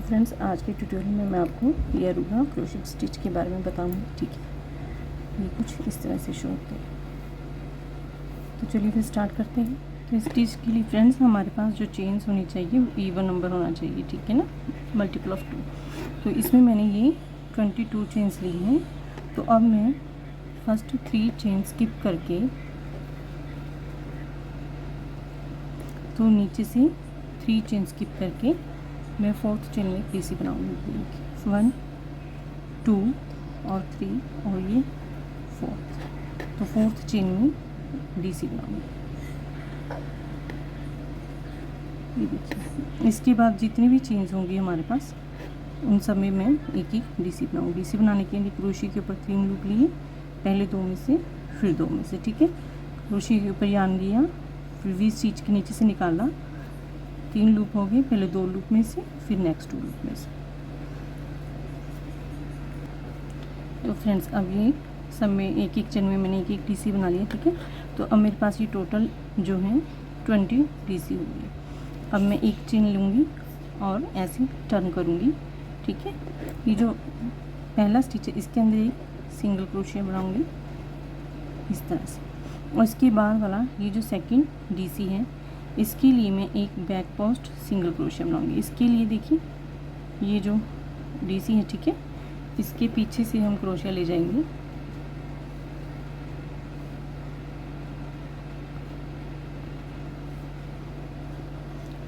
Friends, आज के tutorial में मैं आपको ये अरूगा क्रोशेट स्टिच के बारे में बताऊंगी। ठीक है, ये कुछ इस तरह से शो होते हैं। तो चलिए फिर स्टार्ट करते हैं। तो स्टिच के लिए फ्रेंड्स हमारे पास जो चेन्स होनी चाहिए वो इवन नंबर होना चाहिए। ठीक है ना, मल्टीपल ऑफ 2। तो इसमें मैंने ये 22 चेन्स ली हैं। तो अब मैं फर्स्ट 3 चेन स्किप करके तो नीचे से 3 चेन स्किप करके मैं 4th चेन में डीसी बनाऊंगी। 1 2 और 3 और ये 4th। तो 4th चेन में डीसी बनाऊंगी। ये देखिए, इसके बाद जितनी भी चेन्स होंगी हमारे पास उन सब में मैं एक एक डीसी बनाऊंगी। डीसी बनाने के लिए क्रोशे के ऊपर 3 लूप लिए, पहले 2 में से फिर 2 में से। ठीक है, क्रोशे के ऊपर यान लिया, फिर वी स्टिच के नीचे से निकाला, 3 लूप हो गए, पहले 2 लूप में से फिर नेक्स्ट 2 लूप में से। तो फ्रेंड्स अब ये सब में एक एक चेन में मैंने एक एक डीसी बना लिया। ठीक है, तो अब मेरे पास ये टोटल जो है 20 डीसी हो गई। अब मैं एक चेन लूँगी और ऐसे टर्न करूँगी। ठीक है, ये जो पहला स्टिच है इसके अंदर एक सिंगल क्रोशिया बनाऊँगी इस तरह से, और इसके बाद वाला ये जो सेकंड डीसी है इसके लिए मैं एक बैक पोस्ट सिंगल क्रोशिया बनाऊंगी। इसके लिए देखिए ये जो डीसी है, ठीक है, इसके पीछे से हम क्रोशिया ले जाएंगे।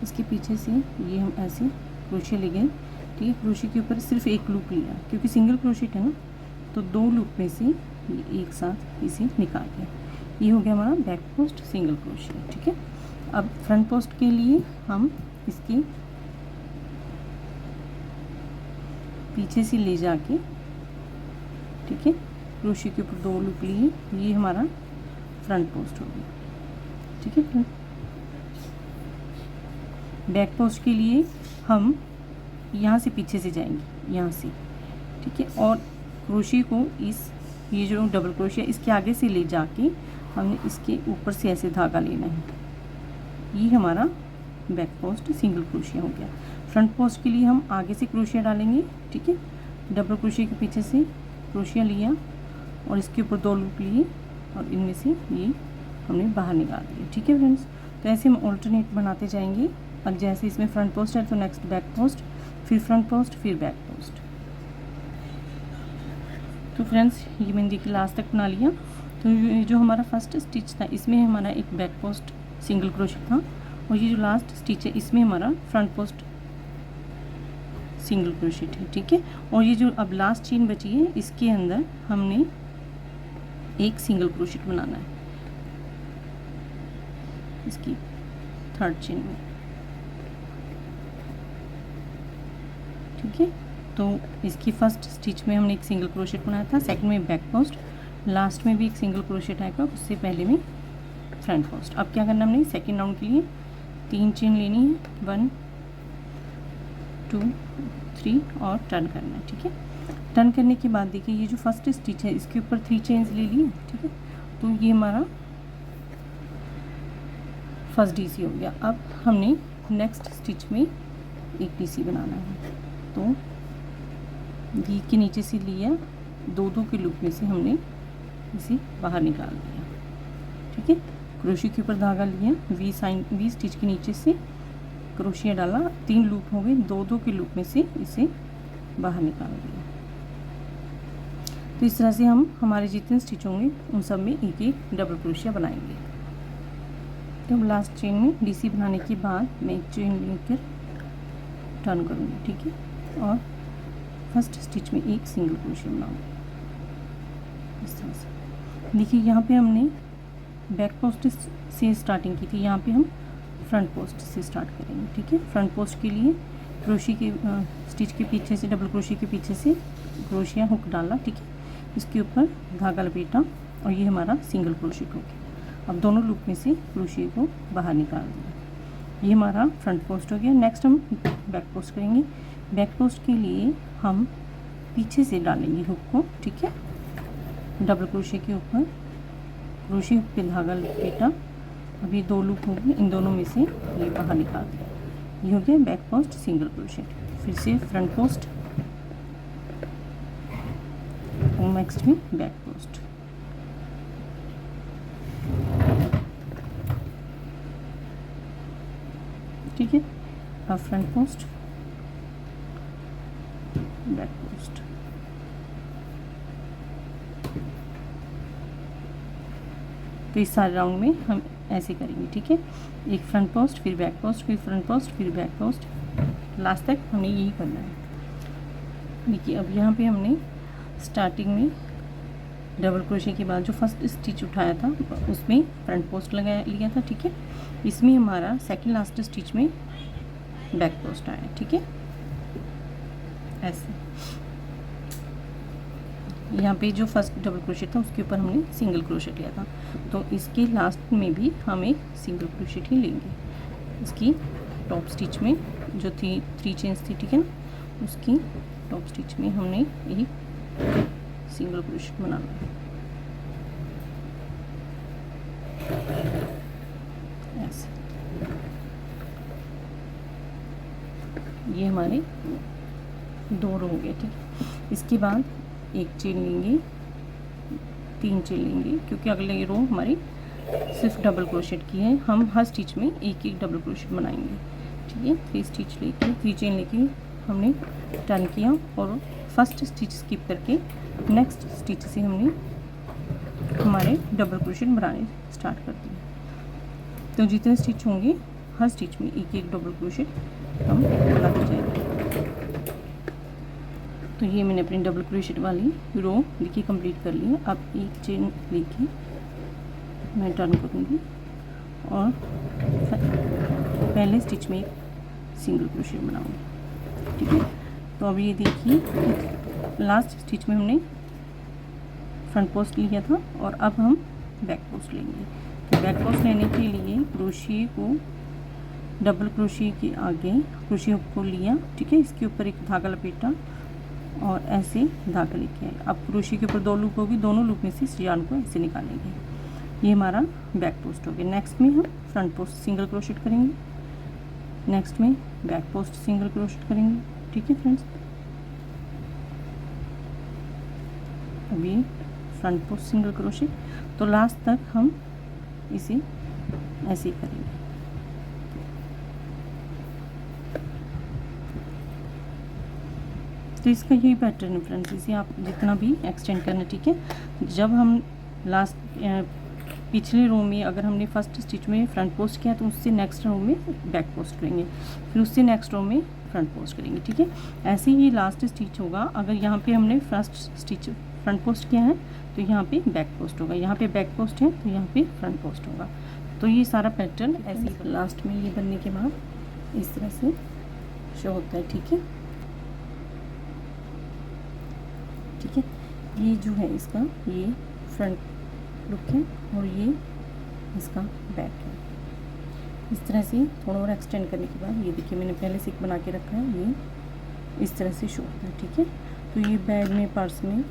इसके पीछे से ये हम ऐसे क्रोशिया ले गए। ठीक है, क्रोशिया के ऊपर सिर्फ एक लूप लिया क्योंकि सिंगल क्रोशिया है ना, तो 2 लूप में से ये एक साथ इसे निकाल लिया। ये हो गया हमारा बैक पोस्ट सिंगल क्रोशिया। ठीक है, अब फ्रंट पोस्ट के लिए हम इसके पीछे से ले जाके, ठीक है, क्रोशिया के ऊपर 2 लूप लिए, ये हमारा फ्रंट पोस्ट हो गया। ठीक है फ्रेंड, बैक पोस्ट के लिए हम यहाँ से पीछे से जाएंगे, यहाँ से। ठीक है, और क्रोशिया को इस ये जो डबल क्रोशिया इसके आगे से ले जाके हमने इसके ऊपर से ऐसे धागा लेना है। ये हमारा बैक पोस्ट सिंगल क्रोशिया हो गया। फ्रंट पोस्ट के लिए हम आगे से क्रोशिया डालेंगे। ठीक है, डबल क्रोशिया के पीछे से क्रोशिया लिया और इसके ऊपर 2 लूप लिए और इनमें से ये हमने बाहर निकाल दिया। ठीक है फ्रेंड्स, तो ऐसे हम ऑल्टरनेट बनाते जाएंगे। अब जैसे इसमें फ्रंट पोस्ट है तो नेक्स्ट बैक पोस्ट, फिर फ्रंट पोस्ट, फिर बैक पोस्ट। तो फ्रेंड्स ये मैंने देखिए लास्ट तक बना लिया। तो ये जो हमारा फर्स्ट स्टिच था इसमें हमारा एक बैक पोस्ट सिंगल क्रोशिया था, और ये जो लास्ट स्टिच है इसमें हमारा फ्रंट पोस्ट सिंगल क्रोशिया है। ठीक है, और ये जो अब लास्ट चेन बची है इसके अंदर हमने एक सिंगल क्रोशिया बनाना है इसकी 3rd चेन में। ठीक है, तो इसकी फर्स्ट स्टिच में हमने एक सिंगल क्रोशिया बनाया था, सेकंड में बैक पोस्ट, लास्ट में भी एक सिंगल क्रोशिया टाइप का, उससे पहले में फ्रंट पोस्ट। अब क्या करना हमने सेकंड राउंड के लिए 3 चेन लेनी है, 1 2 3 और टर्न करना है। ठीक है, टर्न करने के बाद देखिए ये जो फर्स्ट स्टिच है इसके ऊपर 3 चेन्स ले ली। ठीक है, तो ये हमारा फर्स्ट डीसी हो गया। अब हमने नेक्स्ट स्टिच में एक डीसी बनाना है, तो ये के नीचे से लिया, 2 के लूप में से हमने इसे बाहर निकाल दिया। ठीक है, क्रोशिया के ऊपर धागा लिया, वी स्टिच के नीचे से क्रोशिया डाला, 3 लूप हो गए, 2 के लूप में से इसे बाहर निकाल दिया। तो इस तरह से हम हमारे जितने स्टिच होंगे उन सब में एक एक डबल क्रोशिया बनाएंगे। तो लास्ट चेन में डीसी बनाने के बाद मैं एक चेन लेकर टर्न करूँगी। ठीक है, और फर्स्ट स्टिच में एक सिंगल क्रोशिया बनाऊँगी इस तरह से। देखिए यहाँ पे हमने बैक पोस्ट से स्टार्टिंग की थी, यहाँ पे हम फ्रंट पोस्ट से स्टार्ट करेंगे। ठीक है, फ्रंट पोस्ट के लिए क्रोशिया के स्टिच के पीछे से डबल क्रोशिया के पीछे से क्रोशिया हुक डाला। ठीक है, इसके ऊपर धागा लपेटा और ये हमारा सिंगल क्रोशिया हो गया। अब दोनों लूप में से क्रोशिया को बाहर निकाल दिया। ये हमारा फ्रंट पोस्ट हो गया। नेक्स्ट हम बैक पोस्ट करेंगे। बैक पोस्ट के लिए हम पीछे से डालेंगे हुक को। ठीक है, डबल क्रोशिया के ऊपर क्रोशिया हुक पे धागा लपेटा, अभी 2 लूप होंगे, इन दोनों में से ये बाहर निकाल दिया। ये हो गया बैक पोस्ट सिंगल क्रोशिया। फिर से फ्रंट पोस्ट और नेक्स्ट में बैक पोस्ट। ठीक है, अब फ्रंट पोस्ट बैक पोस्ट। तो इस सारे राउंड में हम ऐसे करेंगे। ठीक है, एक फ्रंट पोस्ट, फिर बैक पोस्ट, फिर फ्रंट पोस्ट, फिर बैक पोस्ट, लास्ट तक हमने यही करना है। देखिए अब यहाँ पे हमने स्टार्टिंग में डबल क्रोशे के बाद जो फर्स्ट स्टिच उठाया था उसमें फ्रंट पोस्ट लगा लिया था। ठीक है, इसमें हमारा सेकंड लास्ट स्टिच में बैक पोस्ट आया। ठीक है, ऐसे यहाँ पे जो फर्स्ट डबल क्रोशेट था उसके ऊपर हमने सिंगल क्रोशेट लिया था, तो इसके लास्ट में भी हम एक सिंगल क्रोशेट ही लेंगे। इसकी टॉप स्टिच में जो थी 3 चेन्स थी, ठीक है ना, उसकी टॉप स्टिच में हमने एक सिंगल क्रोशेट बनाना है। ऐसे ये हमारे 2 रो हो गए। ठीक है, इसके बाद एक चेन लेंगे, 3 चेन लेंगे, क्योंकि अगले रो हमारी सिर्फ डबल क्रोशेट की है। हम हर स्टिच में एक एक डबल क्रोशेट बनाएंगे। ठीक है, 3 स्टिच लेके 3 चेन लेके हमने टर्न किया और फर्स्ट स्टिच स्किप करके नेक्स्ट स्टिच से हमने हमारे डबल क्रोशेट बनाने स्टार्ट कर दिए। तो जितने स्टिच होंगे हर स्टिच में एक एक डबल क्रोशेट हम बनाते जाएंगे। तो ये मैंने अपनी डबल क्रोशेट वाली रो देखिए कंप्लीट कर ली है। अब एक चेन लेके मैं टर्न करूँगी और पहले स्टिच में एक सिंगल क्रोशेट बनाऊँगी। ठीक है, तो अब ये देखिए लास्ट स्टिच में हमने फ्रंट पोस्ट लिया था और अब हम बैक पोस्ट लेंगे। तो बैक पोस्ट लेने के लिए क्रोशे को डबल क्रोशे के आगे क्रोशे को लिया। ठीक है, इसके ऊपर एक धागा लपेटा और ऐसे धागा लेके आए। अब क्रोशे के ऊपर 2 लूप होगी, दोनों लूप में से यार्न को ऐसे निकालेंगे। ये हमारा बैक पोस्ट हो गया। नेक्स्ट में हम फ्रंट पोस्ट सिंगल क्रोशेट करेंगे, नेक्स्ट में बैक पोस्ट सिंगल क्रोशेट करेंगे। ठीक है फ्रेंड्स, अभी फ्रंट पोस्ट सिंगल क्रोशेट, तो लास्ट तक हम इसे ऐसे ही करेंगे। तो इसका यही पैटर्न है फ्रेंड्स, इसे आप जितना भी एक्सटेंड करना। ठीक है, जब हम लास्ट पिछले रो में अगर हमने फर्स्ट स्टिच में फ्रंट पोस्ट किया तो उससे नेक्स्ट रो में बैक पोस्ट करेंगे, फिर उससे नेक्स्ट रो में फ्रंट पोस्ट करेंगे। ठीक है, ऐसे ही लास्ट स्टिच होगा। अगर यहाँ पे हमने फर्स्ट स्टिच फ्रंट पोस्ट किया है तो यहाँ पे बैक पोस्ट होगा, यहाँ पे बैक पोस्ट है तो यहाँ पे फ्रंट पोस्ट होगा। तो ये सारा पैटर्न ऐसे ही लास्ट में ये बनने के बाद इस तरह से शो होता है। ठीक है, ठीक है, ये जो है इसका ये फ्रंट लुक है और ये इसका बैक है। इस तरह से थोड़ा और एक्सटेंड करने के बाद ये देखिए मैंने पहले से एक बना के रखा है, ये इस तरह से शो होता है। ठीक है, तो ये बैग में, पर्स में,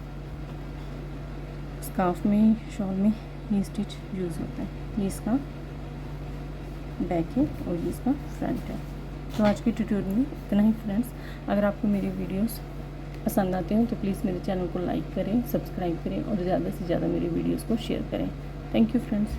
स्कार्फ में, शॉल में ये स्टिच यूज़ होता है। ये इसका बैक है और ये इसका फ्रंट है। तो आज के ट्यूटोरियल में इतना ही फ्रेंड्स। अगर आपको मेरे वीडियोस पसंद आते हो तो प्लीज़ मेरे चैनल को लाइक करें, सब्सक्राइब करें और ज़्यादा से ज़्यादा मेरे वीडियोस को शेयर करें। Thank you friends.